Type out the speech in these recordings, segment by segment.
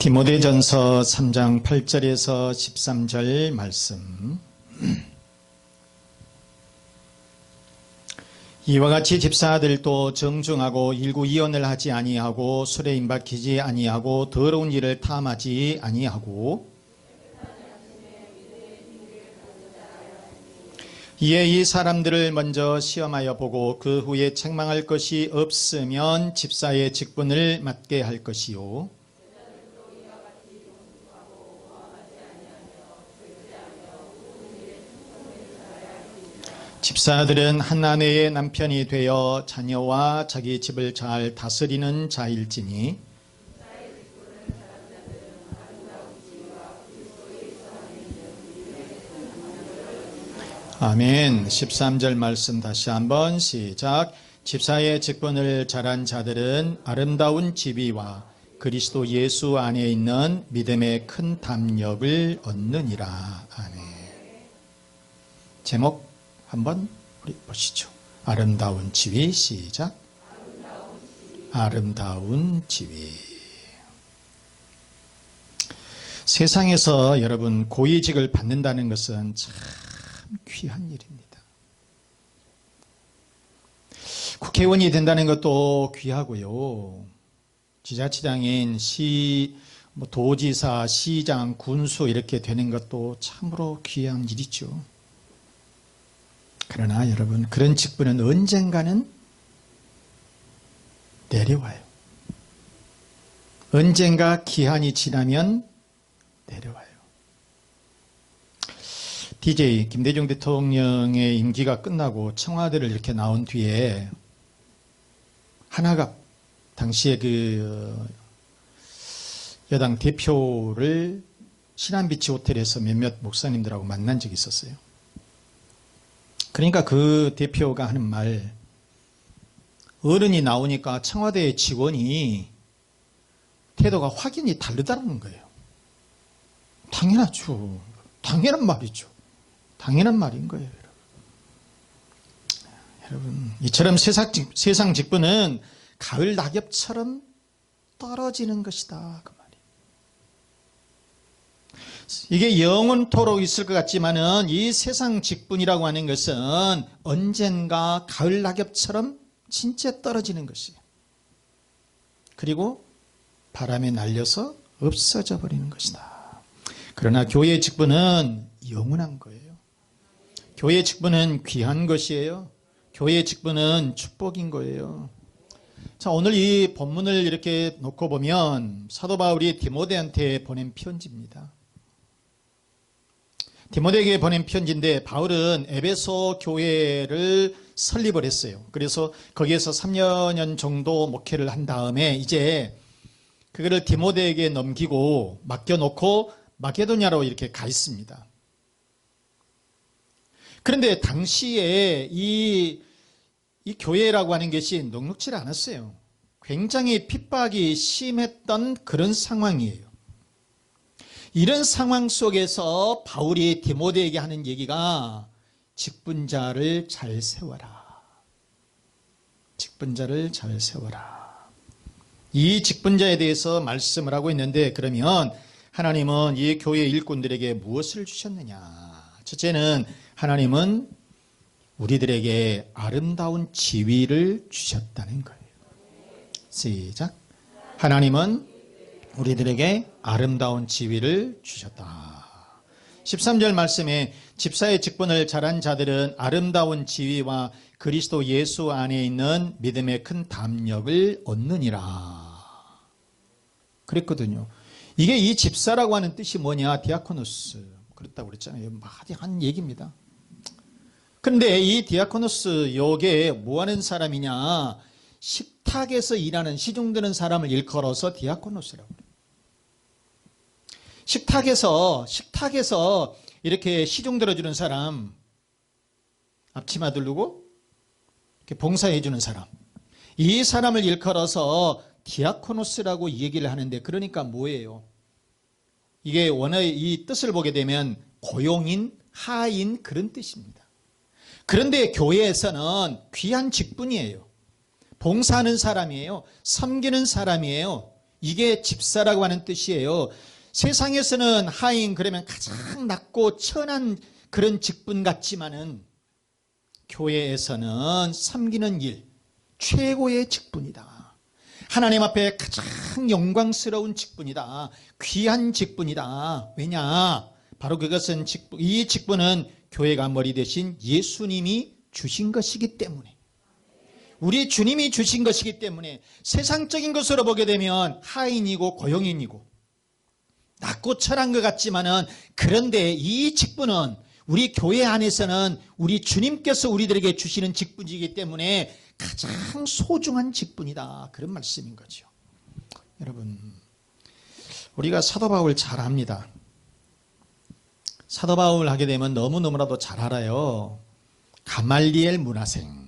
디모데전서 3장 8절에서 13절 말씀. 이와 같이 집사들도 정중하고 일구이언을 하지 아니하고 술에 임박히지 아니하고 더러운 일을 탐하지 아니하고 이에 이 사람들을 먼저 시험하여 보고 그 후에 책망할 것이 없으면 집사의 직분을 맡게 할 것이요 집사들은 한 아내의 남편이 되어 자녀와 자기 집을 잘 다스리는 자일지니 아멘. 13절 말씀 다시 한번 시작. 집사의 직분을 잘한 자들은 아름다운 지위와 그리스도 예수 안에 있는 믿음의 큰 담력을 얻느니라. 아멘. 제목 한번 우리 보시죠. 아름다운 지위. 시작. 아름다운 지위. 세상에서 여러분 고위직을 받는다는 것은 참 귀한 일입니다. 국회의원이 된다는 것도 귀하고요. 지자체장인 도지사, 시장, 군수 이렇게 되는 것도 참으로 귀한 일이죠. 그러나 여러분 그런 직분은 언젠가는 내려와요. 언젠가 기한이 지나면 내려와요. DJ 김대중 대통령의 임기가 끝나고 청와대를 이렇게 나온 뒤에 하나갑 당시에 그 여당 대표를 신안비치 호텔에서 몇몇 목사님들하고 만난 적이 있었어요. 그러니까 그 대표가 하는 말, 어른이 나오니까 청와대 직원이 태도가 확연히 다르다는 거예요. 당연하죠. 당연한 말이죠. 당연한 말인 거예요. 여러분, 이처럼 세상 직분은 가을 낙엽처럼 떨어지는 것이다. 그 말이에요. 이게 영원토록 있을 것 같지만은 이 세상 직분이라고 하는 것은 언젠가 가을 낙엽처럼 진짜 떨어지는 것이에요. 그리고 바람에 날려서 없어져 버리는 것이다. 그러나 교회의 직분은 영원한 거예요. 교회의 직분은 귀한 것이에요. 교회의 직분은 축복인 거예요. 자, 오늘 이 본문을 이렇게 놓고 보면 사도 바울이 디모데한테 보낸 편지입니다. 디모데에게 보낸 편지인데 바울은 에베소 교회를 설립을 했어요. 그래서 거기에서 3년 정도 목회를 한 다음에 이제 그거를 디모데에게 넘기고 맡겨놓고 마게도냐로 이렇게 가 있습니다. 그런데 당시에 이 교회라고 하는 것이 녹록지 않았어요. 굉장히 핍박이 심했던 그런 상황이에요. 이런 상황 속에서 바울이 디모데에게 하는 얘기가 직분자를 잘 세워라. 직분자를 잘 세워라. 이 직분자에 대해서 말씀을 하고 있는데 그러면 하나님은 이 교회 일꾼들에게 무엇을 주셨느냐? 첫째는 하나님은 우리들에게 아름다운 지위를 주셨다는 거예요. 시작. 하나님은 우리들에게 아름다운 지위를 주셨다. 13절 말씀에 집사의 직분을 잘한 자들은 아름다운 지위와 그리스도 예수 안에 있는 믿음의 큰 담력을 얻느니라. 그랬거든요. 이게 이 집사라고 하는 뜻이 뭐냐? 디아코노스. 그렇다고 그랬잖아요. 많이 한 얘기입니다. 그런데 이 디아코노스 요게 뭐 하는 사람이냐? 식탁에서 일하는 시중드는 사람을 일컬어서 디아코노스라고 그래요. 식탁에서 이렇게 시중 들어주는 사람, 앞치마 두르고 이렇게 봉사해 주는 사람, 이 사람을 일컬어서 디아코노스라고 얘기를 하는데 그러니까 뭐예요? 이게 원어의 이 뜻을 보게 되면 고용인, 하인 그런 뜻입니다. 그런데 교회에서는 귀한 직분이에요. 봉사하는 사람이에요. 섬기는 사람이에요. 이게 집사라고 하는 뜻이에요. 세상에서는 하인 그러면 가장 낮고 천한 그런 직분 같지만은 교회에서는 섬기는 일 최고의 직분이다. 하나님 앞에 가장 영광스러운 직분이다. 귀한 직분이다. 왜냐? 바로 그것은 이 직분은 교회가 머리 대신 예수님이 주신 것이기 때문에, 우리 주님이 주신 것이기 때문에 세상적인 것으로 보게 되면 하인이고 고용인이고 낮고 천한 것 같지만은, 그런데 이 직분은 우리 교회 안에서는 우리 주님께서 우리들에게 주시는 직분이기 때문에 가장 소중한 직분이다. 그런 말씀인 거죠. 여러분, 우리가 사도 바울 잘 압니다. 사도 바울 하게 되면 너무너무나도 잘 알아요. 가말리엘 문화생.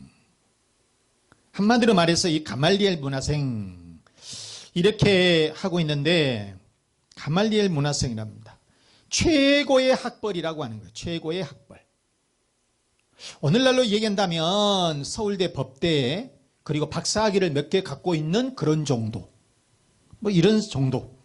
한마디로 말해서 이 가말리엘 문화생 이렇게 하고 있는데, 가말리엘 문화생이랍니다. 최고의 학벌이라고 하는 거예요. 최고의 학벌. 오늘날로 얘기한다면 서울대 법대 그리고 박사학위를 몇 개 갖고 있는 그런 정도, 뭐 이런 정도.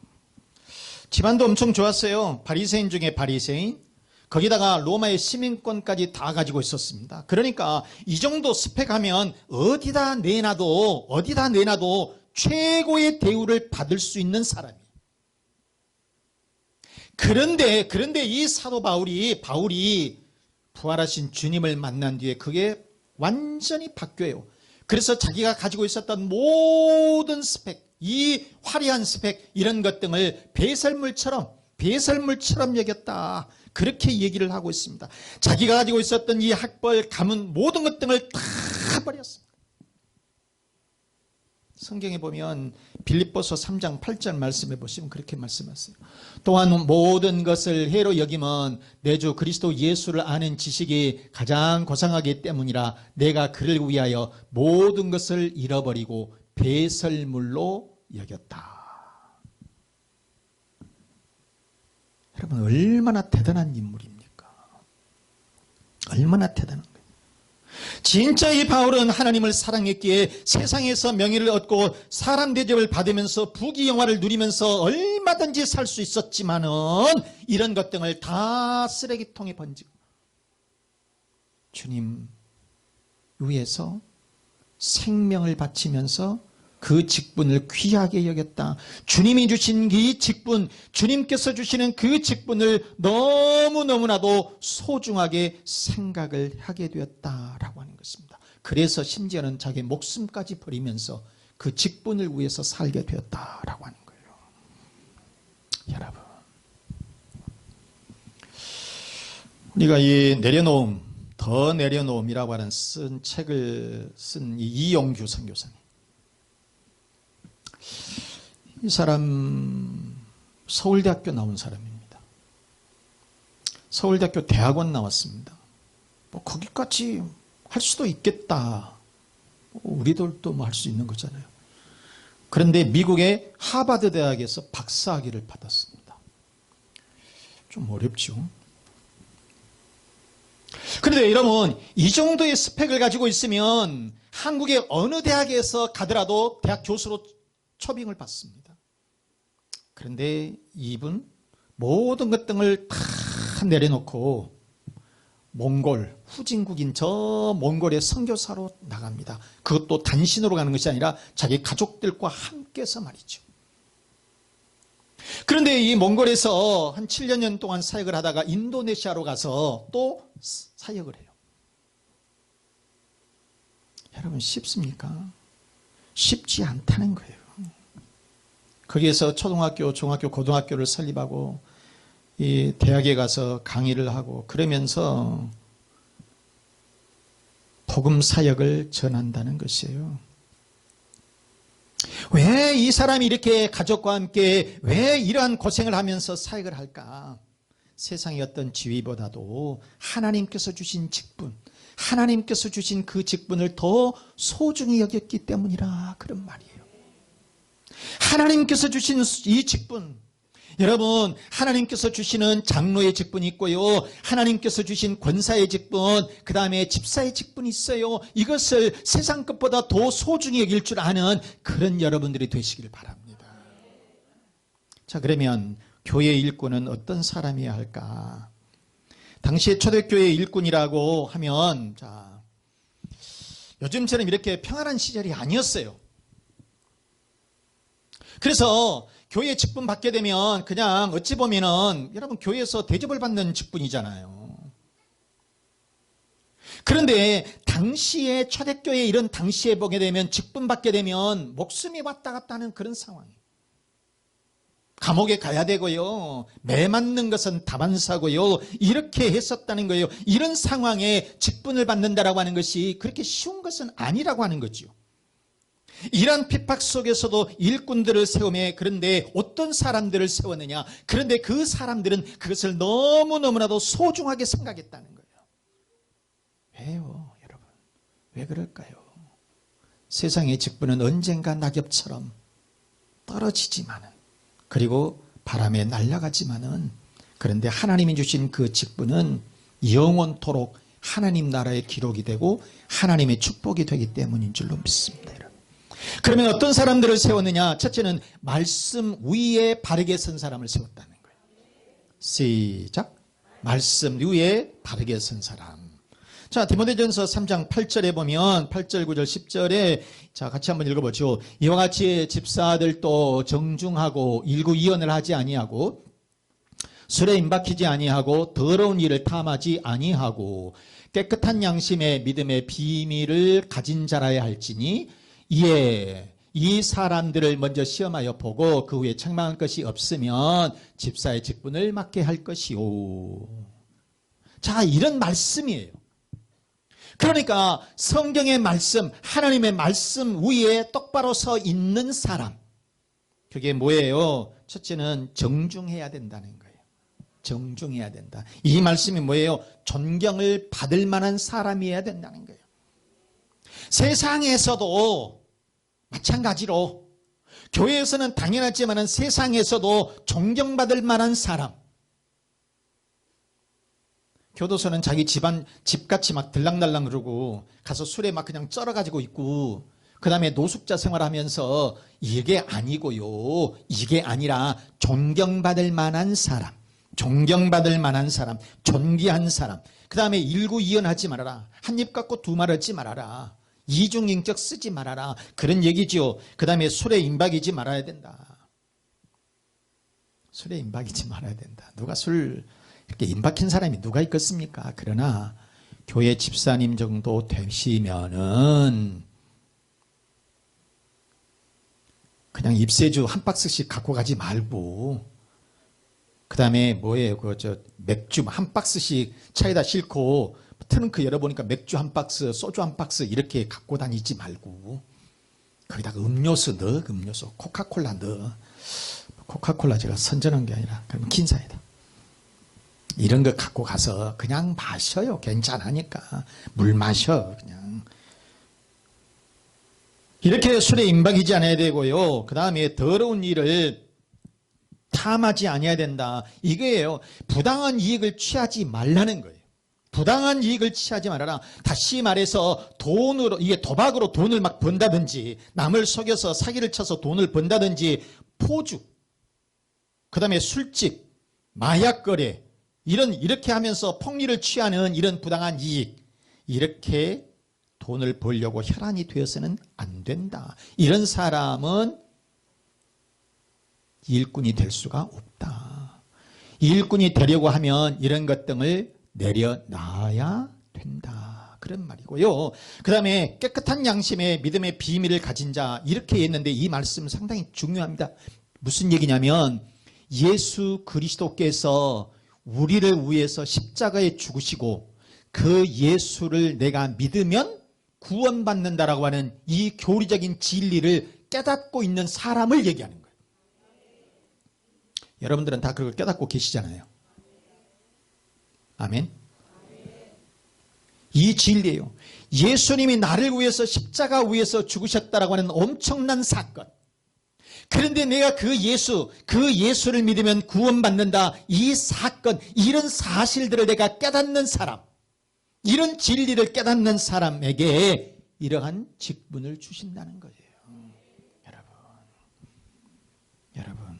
집안도 엄청 좋았어요. 바리새인 중에 바리새인, 거기다가 로마의 시민권까지 다 가지고 있었습니다. 그러니까 이 정도 스펙하면 어디다 내놔도 최고의 대우를 받을 수 있는 사람이에요. 그런데 이 사도 바울이 부활하신 주님을 만난 뒤에 그게 완전히 바뀌어요. 그래서 자기가 가지고 있었던 모든 스펙, 이 화려한 스펙, 이런 것 등을 배설물처럼 여겼다. 그렇게 얘기를 하고 있습니다. 자기가 가지고 있었던 이 학벌, 가문, 모든 것 등을 다 버렸습니다. 성경에 보면 빌립보서 3장 8절 말씀해 보시면 그렇게 말씀하세요. 또한 모든 것을 해로 여김은 내 주 그리스도 예수를 아는 지식이 가장 고상하기 때문이라 내가 그를 위하여 모든 것을 잃어버리고 배설물로 여겼다. 여러분, 얼마나 대단한 인물입니까? 얼마나 대단한 거예요. 진짜 이 바울은 하나님을 사랑했기에 세상에서 명예를 얻고 사람 대접을 받으면서 부귀영화를 누리면서 얼마든지 살 수 있었지만은 이런 것 등을 다 쓰레기통에 번지고 주님 위해서 생명을 바치면서 그 직분을 귀하게 여겼다. 주님이 주신 이 직분, 주님께서 주시는 그 직분을 너무너무나도 소중하게 생각을 하게 되었다라고 하는 것입니다. 그래서 심지어는 자기 목숨까지 버리면서 그 직분을 위해서 살게 되었다라고 하는 거예요. 여러분, 우리가 이 내려놓음, 더 내려놓음이라고 하는 책을 쓴 이용규 선교사님, 이 사람 서울대학교 나온 사람입니다. 서울대학교 대학원 나왔습니다. 뭐 거기까지 할 수도 있겠다. 우리들도 뭐 할 수 있는 거잖아요. 그런데 미국의 하버드 대학에서 박사학위를 받았습니다. 좀 어렵죠. 그런데 여러분, 이 정도의 스펙을 가지고 있으면 한국의 어느 대학에서 가더라도 대학 교수로 초빙을 받습니다. 그런데 이분 모든 것 등을 다 내려놓고 몽골, 후진국인 저 몽골의 선교사로 나갑니다. 그것도 단신으로 가는 것이 아니라 자기 가족들과 함께서 말이죠. 그런데 이 몽골에서 한 7년 동안 사역을 하다가 인도네시아로 가서 또 사역을 해요. 여러분, 쉽습니까? 쉽지 않다는 거예요. 거기에서 초등학교, 중학교, 고등학교를 설립하고 이 대학에 가서 강의를 하고 그러면서 복음 사역을 전한다는 것이에요. 왜 이 사람이 이렇게 가족과 함께 왜 이러한 고생을 하면서 사역을 할까? 세상의 어떤 지위보다도 하나님께서 주신 직분, 하나님께서 주신 그 직분을 더 소중히 여겼기 때문이라, 그런 말이에요. 하나님께서 주신 이 직분, 여러분, 하나님께서 주시는 장로의 직분이 있고요, 하나님께서 주신 권사의 직분, 그 다음에 집사의 직분이 있어요. 이것을 세상 것보다 더 소중히 여길 줄 아는 그런 여러분들이 되시길 바랍니다. 자, 그러면 교회 일꾼은 어떤 사람이어야 할까? 당시에 초대교회 일꾼이라고 하면, 자, 요즘처럼 이렇게 평안한 시절이 아니었어요. 그래서 교회 직분 받게 되면 그냥 어찌 보면은 여러분 교회에서 대접을 받는 직분이잖아요. 그런데 당시에 초대교회 이런 당시에 보게 되면 직분 받게 되면 목숨이 왔다 갔다 하는 그런 상황이에요. 감옥에 가야 되고요. 매 맞는 것은 다반사고요. 이렇게 했었다는 거예요. 이런 상황에 직분을 받는다라고 하는 것이 그렇게 쉬운 것은 아니라고 하는 거죠. 이러한 핍박 속에서도 일꾼들을 세우며 그런데 어떤 사람들을 세웠느냐. 그런데 그 사람들은 그것을 너무너무나도 소중하게 생각했다는 거예요. 왜요, 여러분? 왜 그럴까요? 세상의 직분은 언젠가 낙엽처럼 떨어지지만은 그리고 바람에 날아가지만은 그런데 하나님이 주신 그 직분은 영원토록 하나님 나라의 기록이 되고 하나님의 축복이 되기 때문인 줄로 믿습니다. 여러분. 그러면 어떤 사람들을 세웠느냐? 첫째는 말씀 위에 바르게 선 사람을 세웠다는 거예요. 시작. 말씀 위에 바르게 선 사람. 자, 디모데전서 3장 8절에 보면 8절, 9절, 10절에 자, 같이 한번 읽어보죠. 이와 같이 집사들도 정중하고 일구이언을 하지 아니하고 술에 임박히지 아니하고 더러운 일을 탐하지 아니하고 깨끗한 양심의 믿음의 비밀을 가진 자라야 할지니 이에 이 사람들을 먼저 시험하여 보고 그 후에 책망할 것이 없으면 집사의 직분을 맡게 할 것이오. 자, 이런 말씀이에요. 그러니까 성경의 말씀, 하나님의 말씀 위에 똑바로 서 있는 사람. 그게 뭐예요? 첫째는 정중해야 된다는 거예요. 정중해야 된다. 이 말씀이 뭐예요? 존경을 받을 만한 사람이어야 된다는 거예요. 세상에서도 마찬가지로 교회에서는 당연하지만 세상에서도 존경받을 만한 사람. 교도소는 자기 집같이 막 들락날락 그러고 가서 술에 막 그냥 쩔어가지고 있고 그 다음에 노숙자 생활하면서 이게 아니고요. 이게 아니라 존경받을 만한 사람, 존경받을 만한 사람, 존귀한 사람. 그 다음에 일구이연하지 말아라. 한 입 갖고 두 말 하지 말아라. 이중인격 쓰지 말아라. 그런 얘기죠. 그 다음에 술에 임박이지 말아야 된다. 술에 임박이지 말아야 된다. 누가 술 이렇게 임박힌 사람이 누가 있겠습니까? 그러나 교회 집사님 정도 되시면은 그냥 입세주 한 박스씩 갖고 가지 말고 그 다음에 뭐예요? 맥주 한 박스씩 차에다 싣고 트렁크 열어보니까 맥주 한 박스, 소주 한 박스 이렇게 갖고 다니지 말고 거기다가 음료수 넣어, 음료수 코카콜라 넣어. 코카콜라 제가 선전한 게 아니라 그러면 긴사이다. 이런 거 갖고 가서 그냥 마셔요. 괜찮으니까. 물 마셔. 그냥. 이렇게 술에 임박이지 않아야 되고요. 그 다음에 더러운 일을 탐하지 아니어야 된다. 이거예요. 부당한 이익을 취하지 말라는 거예요. 부당한 이익을 취하지 말아라. 다시 말해서 돈으로, 이게 도박으로 돈을 막 번다든지 남을 속여서 사기를 쳐서 돈을 번다든지 포주, 그 다음에 술집, 마약 거래 이렇게 하면서 폭리를 취하는 이런 부당한 이익, 이렇게 돈을 벌려고 혈안이 되어서는 안 된다. 이런 사람은 일꾼이 될 수가 없다. 일꾼이 되려고 하면 이런 것 등을 내려놔야 된다. 그런 말이고요. 그 다음에 깨끗한 양심의 믿음의 비밀을 가진 자, 이렇게 했는데 이 말씀 상당히 중요합니다. 무슨 얘기냐면 예수 그리스도께서 우리를 위해서 십자가에 죽으시고 그 예수를 내가 믿으면 구원받는다라고 하는 이 교리적인 진리를 깨닫고 있는 사람을 얘기하는 거예요. 여러분들은 다 그걸 깨닫고 계시잖아요. 아멘. 이 진리예요. 예수님이 나를 위해서 십자가 위에서 죽으셨다라고 하는 엄청난 사건. 그런데 내가 그 예수를 믿으면 구원받는다. 이 사건, 이런 사실들을 내가 깨닫는 사람, 이런 진리를 깨닫는 사람에게 이러한 직분을 주신다는 거예요. 여러분,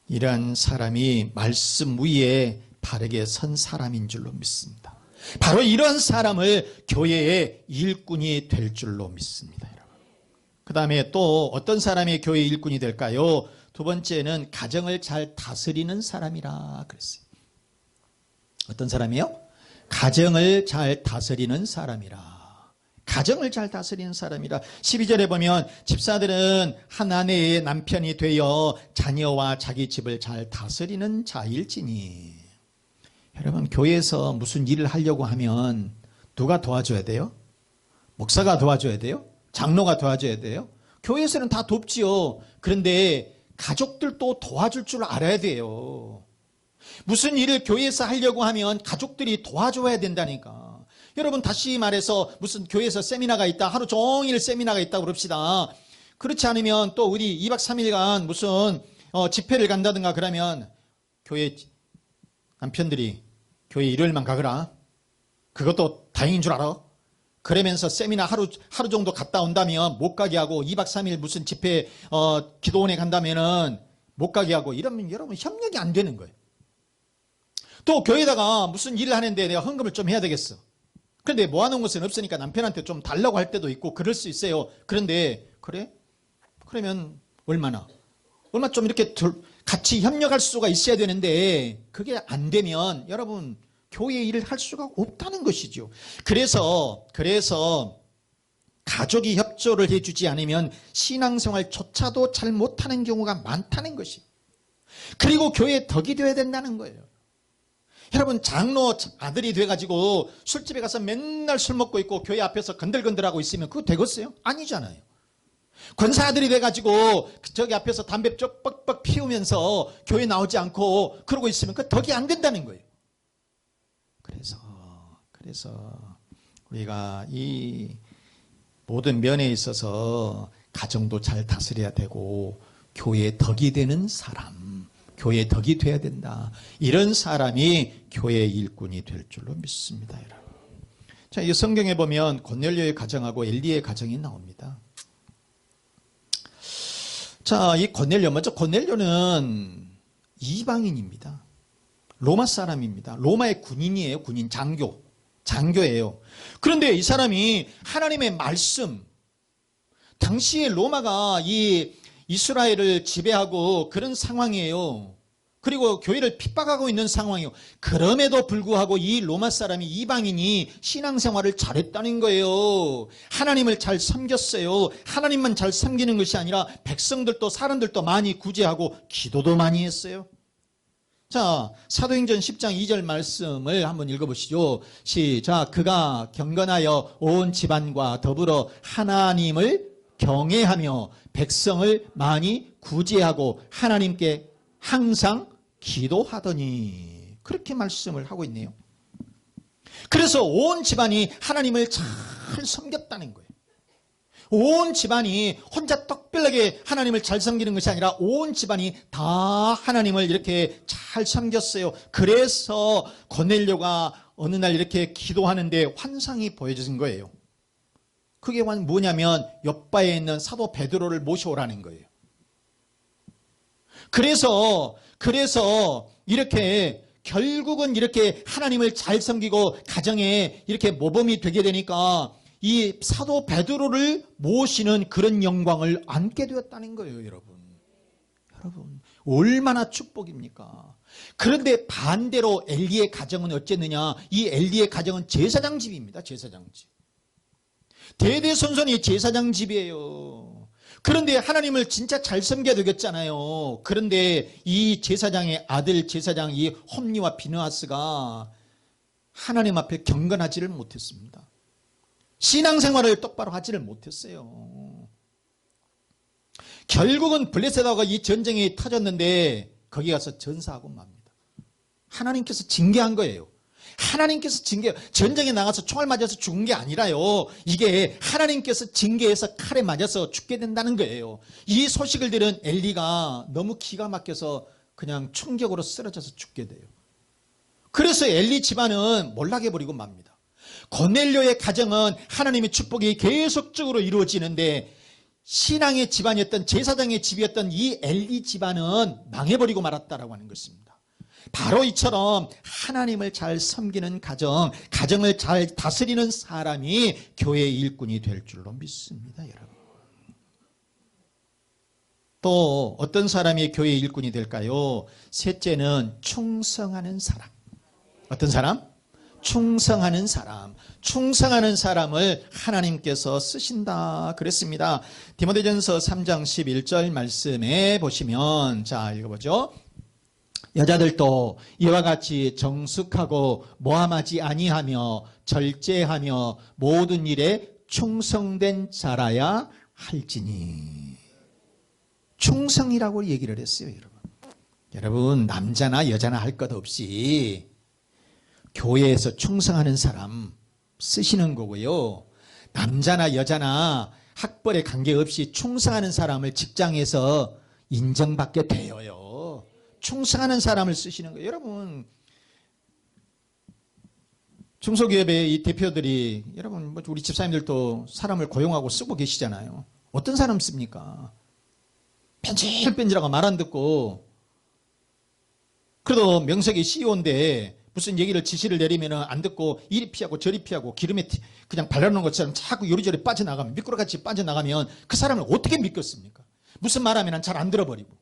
이러한 사람이 말씀 위에 바르게 선 사람인 줄로 믿습니다. 바로 이러한 사람을 교회의 일꾼이 될 줄로 믿습니다. 여러분. 그 다음에 또 어떤 사람이 교회의 일꾼이 될까요? 두 번째는 가정을 잘 다스리는 사람이라 그랬어요. 어떤 사람이요? 가정을 잘 다스리는 사람이라. 가정을 잘 다스리는 사람이라. 12절에 보면 집사들은 한 아내의 남편이 되어 자녀와 자기 집을 잘 다스리는 자일지니. 여러분, 교회에서 무슨 일을 하려고 하면 누가 도와줘야 돼요? 목사가 도와줘야 돼요? 장로가 도와줘야 돼요? 교회에서는 다 돕지요. 그런데 가족들도 도와줄 줄 알아야 돼요. 무슨 일을 교회에서 하려고 하면 가족들이 도와줘야 된다니까. 여러분, 다시 말해서 무슨 교회에서 세미나가 있다, 하루 종일 세미나가 있다고 그럽시다. 그렇지 않으면 또 우리 2박 3일간 무슨 집회를 간다든가 그러면 교회 남편들이 교회 일요일만 가거라. 그것도 다행인 줄 알아? 그러면서 세미나 하루 정도 갔다 온다면 못 가게 하고 2박 3일 무슨 집회 기도원에 간다면은 못 가게 하고 이러면 여러분 협력이 안 되는 거예요. 또 교회에다가 무슨 일을 하는데 내가 헌금을 좀 해야 되겠어. 그런데 모아놓은 것은 없으니까 남편한테 좀 달라고 할 때도 있고 그럴 수 있어요. 그런데 그래? 그러면 얼마 좀 이렇게 같이 협력할 수가 있어야 되는데 그게 안 되면 여러분 교회 일을 할 수가 없다는 것이죠. 그래서 가족이 협조를 해주지 않으면 신앙생활조차도 잘 못하는 경우가 많다는 것이. 그리고 교회에 덕이 되어야 된다는 거예요. 여러분, 장로 아들이 돼가지고 술집에 가서 맨날 술 먹고 있고 교회 앞에서 건들건들하고 있으면 그거 되겠어요? 아니잖아요. 권사 아들이 돼가지고 저기 앞에서 담배 쪽 뻑뻑 피우면서 교회 나오지 않고 그러고 있으면 그 덕이 안 된다는 거예요. 그래서 우리가 이 모든 면에 있어서 가정도 잘 다스려야 되고 교회에 덕이 되는 사람, 교회에 덕이 돼야 된다. 이런 사람이 교회의 일꾼이 될 줄로 믿습니다, 여러분. 자, 이 성경에 보면 고넬료의 가정하고 엘리의 가정이 나옵니다. 자, 이 고넬료 먼저 고넬료는 이방인입니다. 로마 사람입니다. 로마의 군인이에요. 군인, 장교예요. 그런데 이 사람이 하나님의 말씀, 당시에 로마가 이 이스라엘을 지배하고 그런 상황이에요. 그리고 교회를 핍박하고 있는 상황이에요. 그럼에도 불구하고 이 로마 사람이, 이방인이 신앙생활을 잘했다는 거예요. 하나님을 잘 섬겼어요. 하나님만 잘 섬기는 것이 아니라 백성들도 사람들도 많이 구제하고 기도도 많이 했어요. 자, 사도행전 10장 2절 말씀을 한번 읽어보시죠. 시작. 그가 경건하여 온 집안과 더불어 하나님을 경외하며 백성을 많이 구제하고 하나님께 항상 기도하더니, 그렇게 말씀을 하고 있네요. 그래서 온 집안이 하나님을 잘 섬겼다는 거예요. 온 집안이 혼자 떡별나게 하나님을 잘 섬기는 것이 아니라 온 집안이 다 하나님을 이렇게 잘 섬겼어요. 그래서 고넬료가 어느 날 이렇게 기도하는데 환상이 보여진 거예요. 그게 뭐냐면 옆바에 있는 사도 베드로를 모셔오라는 거예요. 그래서 이렇게 결국은 이렇게 하나님을 잘 섬기고 가정에 이렇게 모범이 되게 되니까 이 사도 베드로를 모시는 그런 영광을 안게 되었다는 거예요, 여러분. 여러분, 얼마나 축복입니까? 그런데 반대로 엘리의 가정은 어쨌느냐? 이 엘리의 가정은 제사장 집입니다, 제사장 집. 대대손손이 제사장 집이에요. 그런데 하나님을 진짜 잘 섬겨야 되겠잖아요. 그런데 이 제사장의 아들 제사장 이 홈리와 비느하스가 하나님 앞에 경건하지를 못했습니다. 신앙생활을 똑바로 하지를 못했어요. 결국은 블레셋하고 이 전쟁이 터졌는데 거기 가서 전사하고 맙니다. 하나님께서 징계한 거예요. 하나님께서 전쟁에 나가서 총알 맞아서 죽은 게 아니라요. 이게 하나님께서 징계해서 칼에 맞아서 죽게 된다는 거예요. 이 소식을 들은 엘리가 너무 기가 막혀서 그냥 충격으로 쓰러져서 죽게 돼요. 그래서 엘리 집안은 몰락해 버리고 맙니다. 고넬료의 가정은 하나님의 축복이 계속적으로 이루어지는데 신앙의 집안이었던 제사장의 집이었던 이 엘리 집안은 망해버리고 말았다라고 하는 것입니다. 바로 이처럼 하나님을 잘 섬기는 가정을 잘 다스리는 사람이 교회의 일꾼이 될 줄로 믿습니다, 여러분. 또 어떤 사람이 교회의 일꾼이 될까요? 셋째는 충성하는 사람. 어떤 사람? 충성하는 사람. 충성하는 사람을 하나님께서 쓰신다 그랬습니다. 디모데전서 3장 11절 말씀에 보시면, 자, 읽어보죠. 여자들도 이와 같이 정숙하고 모함하지 아니하며 절제하며 모든 일에 충성된 자라야 할지니. 충성이라고 얘기를 했어요, 여러분. 여러분, 남자나 여자나 할 것 없이 교회에서 충성하는 사람 쓰시는 거고요. 남자나 여자나 학벌에 관계없이 충성하는 사람을 직장에서 인정받게 되어요. 충성하는 사람을 쓰시는 거예요. 여러분, 중소기업의 이 대표들이, 여러분, 우리 집사님들도 사람을 고용하고 쓰고 계시잖아요. 어떤 사람 씁니까? 뺀질뺀질하고 말 안 듣고, 그래도 명색이 CEO인데 무슨 얘기를 지시를 내리면 안 듣고 이리 피하고 저리 피하고 기름에 그냥 발라놓은 것처럼 자꾸 요리조리 빠져나가면, 미꾸라같이 빠져나가면 그 사람을 어떻게 믿겠습니까? 무슨 말하면 잘 안 들어버리고,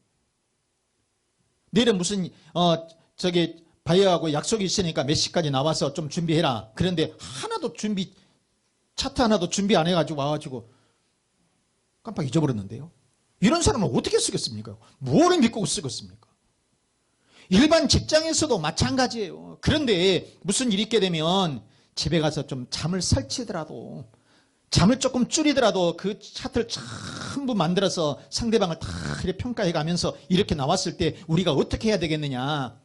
내일은 무슨 바이어하고 약속이 있으니까 몇 시까지 나와서 좀 준비해라. 그런데 차트 하나도 준비 안 해가지고 와가지고 깜빡 잊어버렸는데요. 이런 사람은 어떻게 쓰겠습니까? 뭐를 믿고 쓰겠습니까? 일반 직장에서도 마찬가지예요. 그런데 무슨 일이 있게 되면 집에 가서 좀 잠을 설치더라도, 잠을 조금 줄이더라도 그 차트를 전부 만들어서 상대방을 다 이렇게 평가해 가면서 이렇게 나왔을 때 우리가 어떻게 해야 되겠느냐,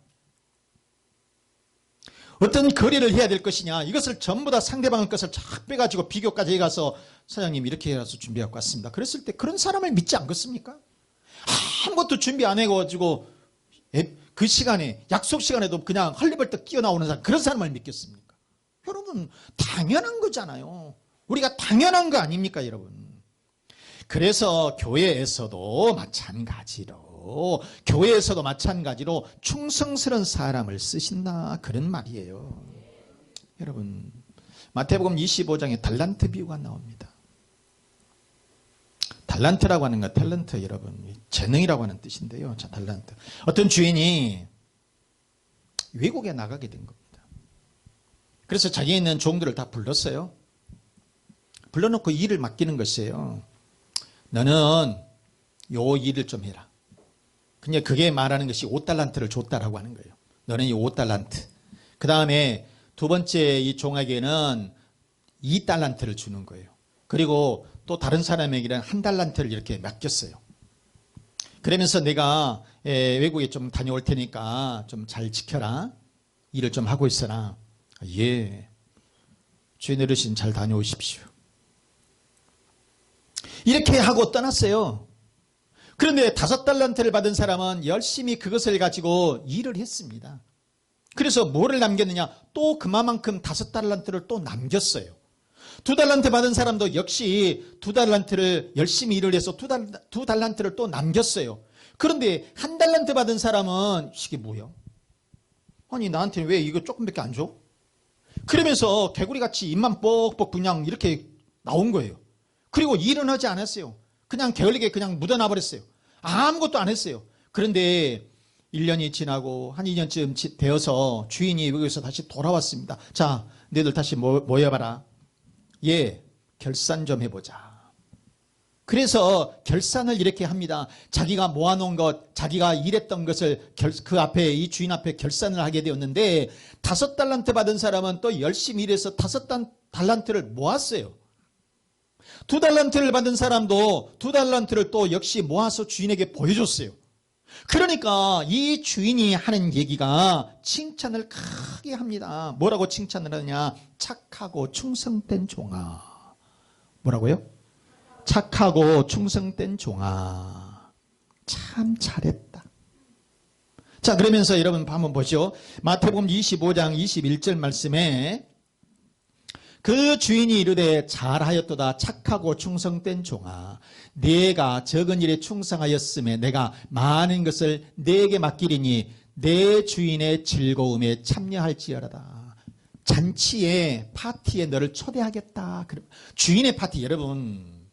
어떤 거래를 해야 될 것이냐, 이것을 전부 다 상대방의 것을 쫙 빼가지고 비교까지 해가서 사장님 이렇게 해서 준비하고 왔습니다. 그랬을 때 그런 사람을 믿지 않겠습니까? 아무것도 준비 안 해가지고 그 시간에, 약속 시간에도 그냥 헐리벌떡 뛰어나오는 사람, 그런 사람을 믿겠습니까? 여러분, 당연한 거잖아요. 우리가 당연한 거 아닙니까, 여러분? 그래서 교회에서도 마찬가지로 충성스러운 사람을 쓰신다, 그런 말이에요. 여러분, 마태복음 25장에 달란트 비유가 나옵니다. 달란트라고 하는 거, 탤런트, 여러분, 재능이라고 하는 뜻인데요. 자, 달란트. 어떤 주인이 외국에 나가게 된 겁니다. 그래서 자기에 있는 종들을 다 불렀어요. 불러놓고 일을 맡기는 것이에요. 너는 요 일을 좀 해라. 근데 그게 말하는 것이 5달란트를 줬다라고 하는 거예요. 너는 이 5달란트. 그 다음에 두 번째 이 종에게는 2달란트를 주는 거예요. 그리고 또 다른 사람에게는 1달란트를 이렇게 맡겼어요. 그러면서 내가 외국에 좀 다녀올 테니까 좀 잘 지켜라. 일을 좀 하고 있어라. 예, 주인 어르신 잘 다녀오십시오. 이렇게 하고 떠났어요. 그런데 5달란트를 받은 사람은 열심히 그것을 가지고 일을 했습니다. 그래서 뭐를 남겼느냐? 또 그만큼 5달란트를 또 남겼어요. 2달란트 받은 사람도 역시 2달란트를 열심히 일을 해서 2달란트를 또 남겼어요. 그런데 1달란트 받은 사람은 이게 뭐야? 아니, 나한테 왜 이거 조금밖에 안 줘? 그러면서 개구리같이 입만 뻑뻑 그냥 이렇게 나온 거예요. 그리고 일은 하지 않았어요. 그냥 게을리게 그냥 묻어놔 버렸어요. 아무것도 안 했어요. 그런데 1년이 지나고 한 2년쯤 되어서 주인이 여기서 다시 돌아왔습니다. 자, 너희들 다시 모여봐라. 예, 결산 좀 해보자. 그래서 결산을 이렇게 합니다. 자기가 모아놓은 것, 자기가 일했던 것을 그 앞에, 이 주인 앞에 결산을 하게 되었는데, 5달란트 받은 사람은 또 열심히 일해서 5달란트를 모았어요. 2달란트를 받은 사람도 2달란트를 또 역시 모아서 주인에게 보여줬어요. 그러니까 이 주인이 하는 얘기가 칭찬을 크게 합니다. 뭐라고 칭찬을 하느냐? 착하고 충성된 종아. 뭐라고요? 착하고 충성된 종아. 참 잘했다. 자, 그러면서 여러분 한번 보시죠. 마태복음 25장 21절 말씀에 그 주인이 이르되 잘하였도다 착하고 충성된 종아, 네가 적은 일에 충성하였음에 내가 많은 것을 네게 맡기리니 내 주인의 즐거움에 참여할지어라다. 잔치에 파티에 너를 초대하겠다. 주인의 파티, 여러분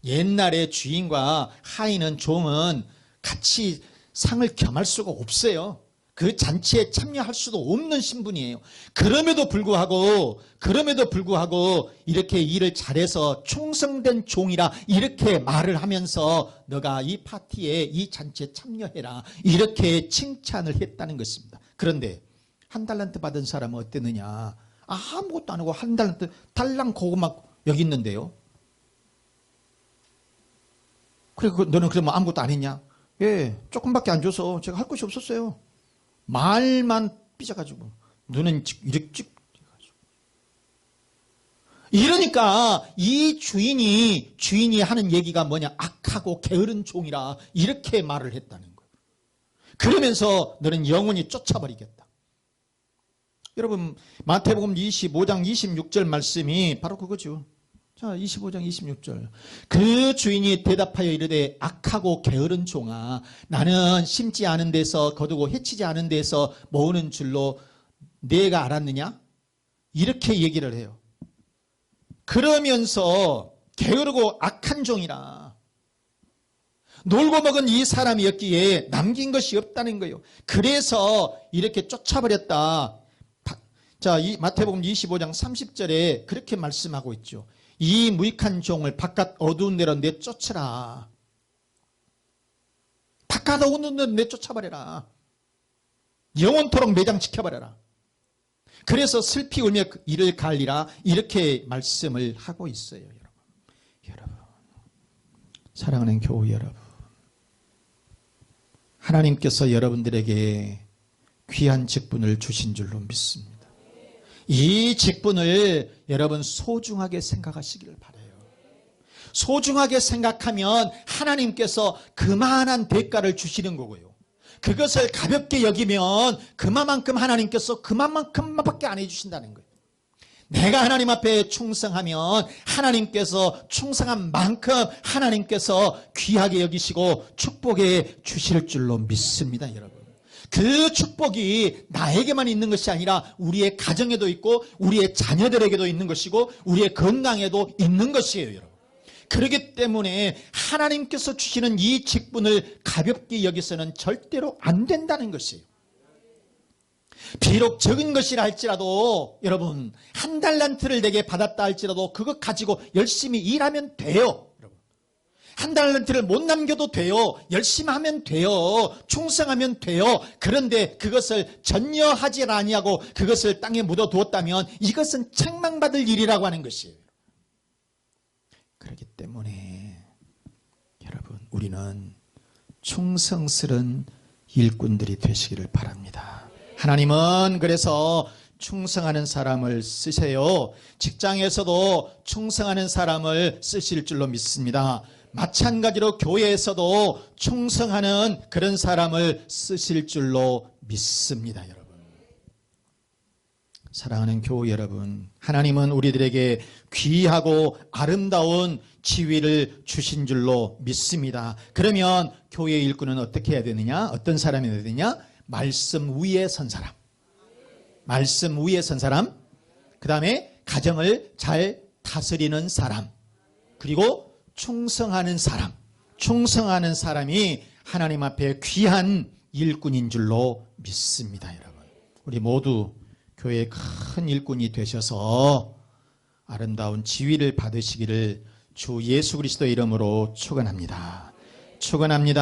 옛날에 주인과 하인은 종은 같이 상을 겸할 수가 없어요. 그 잔치에 참여할 수도 없는 신분이에요. 그럼에도 불구하고 이렇게 일을 잘해서 충성된 종이라 이렇게 말을 하면서 너가 이 파티에 이 잔치에 참여해라 이렇게 칭찬을 했다는 것입니다. 그런데 한 달란트 받은 사람은 어땠느냐? 아무것도 안 하고 한 달란트 달랑 고구마 여기 있는데요. 그리고 너는 그러면 아무것도 안 했냐? 예, 조금밖에 안 줘서 제가 할 것이 없었어요. 말만 삐져가지고 눈은 이렇게 찍. 이러니까 이 주인이 하는 얘기가 뭐냐? 악하고 게으른 종이라 이렇게 말을 했다는 거예요. 그러면서 너는 영원히 쫓아버리겠다. 여러분 마태복음 25장 26절 말씀이 바로 그거죠. 자, 25장 26절. 그 주인이 대답하여 이르되 악하고 게으른 종아, 나는 심지 않은 데서 거두고 해치지 않은 데서 모으는 줄로 네가 알았느냐? 이렇게 얘기를 해요. 그러면서 게으르고 악한 종이라. 놀고 먹은 이 사람이었기에 남긴 것이 없다는 거예요. 그래서 이렇게 쫓아버렸다. 자, 이 마태복음 25장 30절에 그렇게 말씀하고 있죠. 이 무익한 종을 바깥 어두운 데로 내쫓으라. 바깥 어두운 데로 내쫓아버려라. 영원토록 매장시켜버려라. 그래서 슬피 울며 이를 갈리라 이렇게 말씀을 하고 있어요. 여러분 사랑하는 교우 여러분, 하나님께서 여러분들에게 귀한 직분을 주신 줄로 믿습니다. 이 직분을 여러분 소중하게 생각하시기를 바라요. 소중하게 생각하면 하나님께서 그만한 대가를 주시는 거고요. 그것을 가볍게 여기면 그만큼 하나님께서 그만큼밖에 안 해주신다는 거예요. 내가 하나님 앞에 충성하면 하나님께서 충성한 만큼 하나님께서 귀하게 여기시고 축복해 주실 줄로 믿습니다, 여러분. 그 축복이 나에게만 있는 것이 아니라 우리의 가정에도 있고 우리의 자녀들에게도 있는 것이고 우리의 건강에도 있는 것이에요, 여러분. 그렇기 때문에 하나님께서 주시는 이 직분을 가볍게 여기서는 절대로 안 된다는 것이에요. 비록 적은 것이라 할지라도 여러분 한 달란트를 내게 받았다 할지라도 그것 가지고 열심히 일하면 돼요. 한 달란트를 못 남겨도 돼요. 열심히 하면 돼요. 충성하면 돼요. 그런데 그것을 전여하지 아니하고 그것을 땅에 묻어두었다면 이것은 책망받을 일이라고 하는 것이에요. 그렇기 때문에 여러분 우리는 충성스러운 일꾼들이 되시기를 바랍니다. 하나님은 그래서 충성하는 사람을 쓰세요. 직장에서도 충성하는 사람을 쓰실 줄로 믿습니다. 마찬가지로 교회에서도 충성하는 그런 사람을 쓰실 줄로 믿습니다, 여러분. 사랑하는 교우 여러분, 하나님은 우리들에게 귀하고 아름다운 지위를 주신 줄로 믿습니다. 그러면 교회 일꾼은 어떻게 해야 되느냐? 어떤 사람이 해야 되느냐? 말씀 위에 선 사람. 말씀 위에 선 사람. 그 다음에 가정을 잘 다스리는 사람. 그리고 충성하는 사람. 충성하는 사람이 하나님 앞에 귀한 일꾼인 줄로 믿습니다, 여러분. 우리 모두 교회의 큰 일꾼이 되셔서 아름다운 지위를 받으시기를 주 예수 그리스도의 이름으로 축원합니다. 축원합니다.